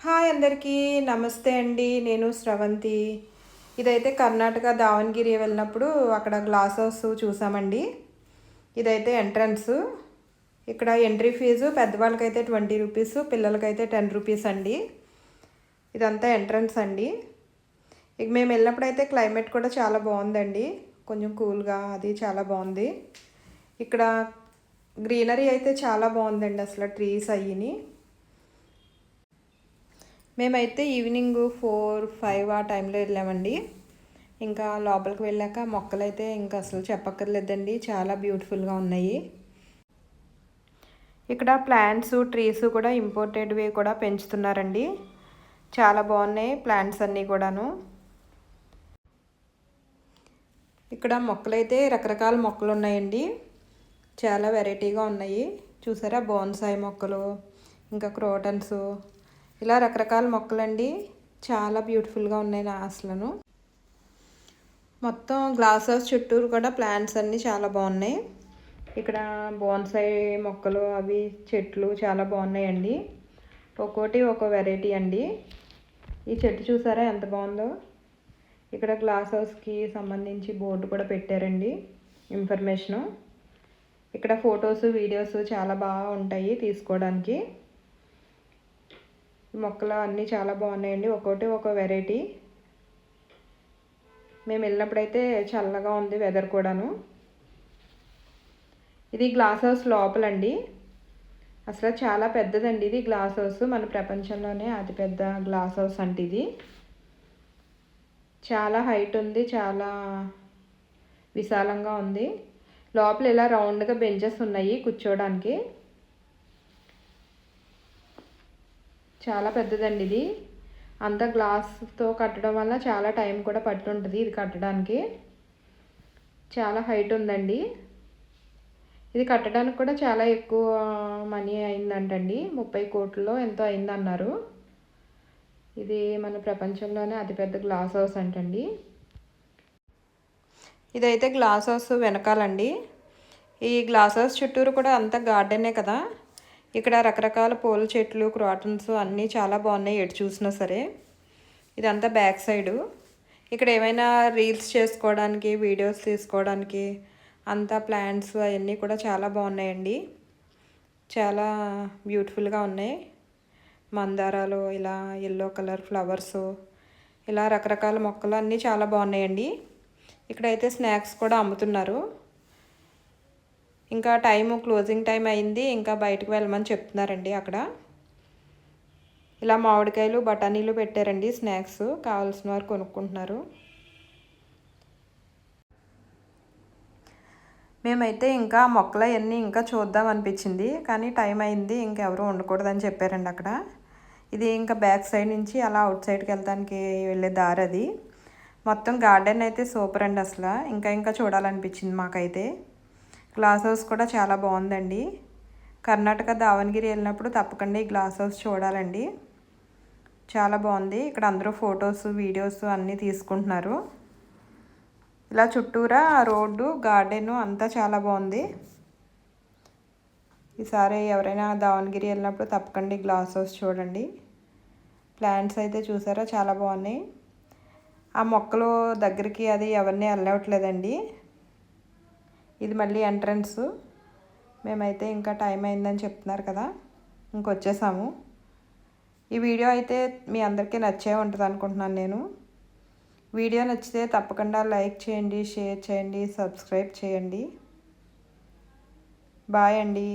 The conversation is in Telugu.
హాయ్ అందరికీ నమస్తే అండి. నేను స్రవంతి. ఇదైతే కర్ణాటక దావణగిరి వెళ్ళినప్పుడు అక్కడ గ్లాస్ హౌస్ చూసామండి. ఇదైతే ఎంట్రన్స్. ఇక్కడ ఎంట్రీ ఫీజు పెద్దవాళ్ళకైతే 20 రూపీస్, పిల్లలకైతే 10 రూపీస్ అండి. ఇదంతా ఎంట్రన్స్ అండి. ఇక మేము వెళ్ళినప్పుడైతే క్లైమేట్ కూడా చాలా బాగుందండి. కొంచెం కూల్గా అది చాలా బాగుంది. ఇక్కడ గ్రీనరీ అయితే చాలా బాగుందండి. అసలు ట్రీస్ అయ్యిని. మేమైతే ఈవినింగ్ 4-5 ఆ టైంలో వెళ్ళామండి. ఇంకా లోపలికి వెళ్ళాక మొక్కలైతే ఇంకా అసలు చెప్పక్కర్లేదండి, చాలా బ్యూటిఫుల్గా ఉన్నాయి. ఇక్కడ ప్లాంట్స్ ట్రీస్ కూడా ఇంపోర్టెడ్వి కూడా పెంచుతున్నారండి. చాలా బాగున్నాయి ప్లాంట్స్ అన్నీ కూడాను. ఇక్కడ మొక్కలైతే రకరకాల మొక్కలు ఉన్నాయండి. చాలా వెరైటీగా ఉన్నాయి. చూసారా, బోన్సాయి మొక్కలు, ఇంకా క్రోటన్స్, ఇలా రకరకాల మొక్కలండి. చాలా బ్యూటిఫుల్గా ఉన్నాయి అసలు. మొత్తం గ్లాస్ హౌస్ చుట్టూరు కూడా ప్లాంట్స్ అన్నీ చాలా బాగున్నాయి. ఇక్కడ బోన్సాయి మొక్కలు అవి చెట్లు చాలా బాగున్నాయండి. ఒక్కోటి ఒక వెరైటీ అండి. ఈ చెట్టు చూసారా ఎంత బాగుందో. ఇక్కడ గ్లాస్ హౌస్కి సంబంధించి బోర్డు కూడా పెట్టారండి, ఇన్ఫర్మేషను. ఇక్కడ ఫొటోస్ వీడియోస్ చాలా బాగా ఉంటాయి తీసుకోవడానికి. ఈ మొక్కలు అన్నీ చాలా బాగున్నాయండి, ఒక్కోటి ఒక వెరైటీ. మేము వెళ్ళినప్పుడైతే చల్లగా ఉంది వెదర్ కూడాను. ఇది గ్లాస్ హౌస్ లోపలండి. అసలు చాలా పెద్దదండి ఇది గ్లాస్ హౌస్. మన ప్రపంచంలోనే అతిపెద్ద గ్లాస్ హౌస్ అంటే ఇది. చాలా హైట్ ఉంది, చాలా విశాలంగా ఉంది. లోపల ఇలా రౌండ్గా బెంచెస్ ఉన్నాయి కూర్చోవడానికి. చాలా పెద్దదండి ఇది. అంతా గ్లాస్తో కట్టడం వల్ల చాలా టైం కూడా పట్టుంటుంది ఇది కట్టడానికి. చాలా హైట్ ఉందండి. ఇది కట్టడానికి కూడా చాలా ఎక్కువ మనీ అయిందంటండి. 30 కోట్లలో ఎంతో అయిందన్నారు. ఇది మన ప్రపంచంలోనే అతిపెద్ద గ్లాస్ హౌస్ అంటండి. ఇదైతే గ్లాస్ హౌస్ వెనకాలండి. ఈ గ్లాస్ హౌస్ చుట్టూరు కూడా అంతా గార్డెనే కదా. ఇక్కడ రకరకాల పూల చెట్లు, క్రాటన్స్ అన్నీ చాలా బాగున్నాయి ఎటు చూసినా సరే. ఇదంతా బ్యాక్ సైడు. ఇక్కడ ఏమైనా రీల్స్ చేసుకోవడానికి, వీడియోస్ తీసుకోవడానికి అంతా ప్లాంట్స్ అవన్నీ కూడా చాలా బాగున్నాయండి. చాలా బ్యూటిఫుల్గా ఉన్నాయి. మందారాలు, ఇలా ఎల్లో కలర్ ఫ్లవర్స్, ఇలా రకరకాల మొక్కలు అన్నీ చాలా బాగున్నాయండి. ఇక్కడైతే స్నాక్స్ కూడా అమ్ముతున్నారు. ఇంకా క్లోజింగ్ టైం అయింది, ఇంకా బయటకు వెళ్ళమని చెప్తున్నారండి అక్కడ. ఇలా మామిడికాయలు బఠానీలు పెట్టారండి, స్నాక్స్ కావాల్సిన వారు కొనుక్కుంటున్నారు. మేమైతే ఇంకా మొక్కలు అవన్నీ ఇంకా చూద్దాం అనిపించింది, కానీ టైం అయింది, ఇంకెవరు ఉండకూడదని చెప్పారండి అక్కడ. ఇది ఇంకా బ్యాక్ సైడ్ నుంచి అలా అవుట్ సైడ్కి వెళ్ళడానికి వెళ్ళే దారి అది. మొత్తం గార్డెన్ అయితే సూపర్ అండి అసలు. ఇంకా చూడాలనిపించింది మాకైతే. గ్లాస్ హౌస్ కూడా చాలా బాగుందండి. కర్ణాటక దావణగిరి వెళ్ళినప్పుడు తప్పకుండా ఈ గ్లాస్ హౌస్ చూడాలండి. చాలా బాగుంది. ఇక్కడ అందరూ ఫొటోస్ వీడియోస్ అన్నీ తీసుకుంటున్నారు. ఇలా చుట్టూరా రోడ్డు, గార్డెను అంతా చాలా బాగుంది. ఈసారి ఎవరైనా దావణగిరి వెళ్ళినప్పుడు తప్పకుండా ఈ గ్లాస్ హౌస్ చూడండి. ప్లాంట్స్ అయితే చూసారా చాలా బాగున్నాయి. ఆ మొక్కలు దగ్గరికి అది ఎవరిని వెళ్ళవట్లేదండి. ఇది మళ్ళీ ఎంట్రన్స్. మేమైతే ఇంకా టైం అయిందని చెప్తున్నారు కదా, ఇంకొచ్చేసాము. ఈ వీడియో అయితే మీ అందరికీ నచ్చే ఉంటుంది అనుకుంటున్నాను నేను. వీడియో నచ్చితే తప్పకుండా లైక్ చేయండి, షేర్ చేయండి, సబ్స్క్రైబ్ చేయండి. బాయ్ అండి.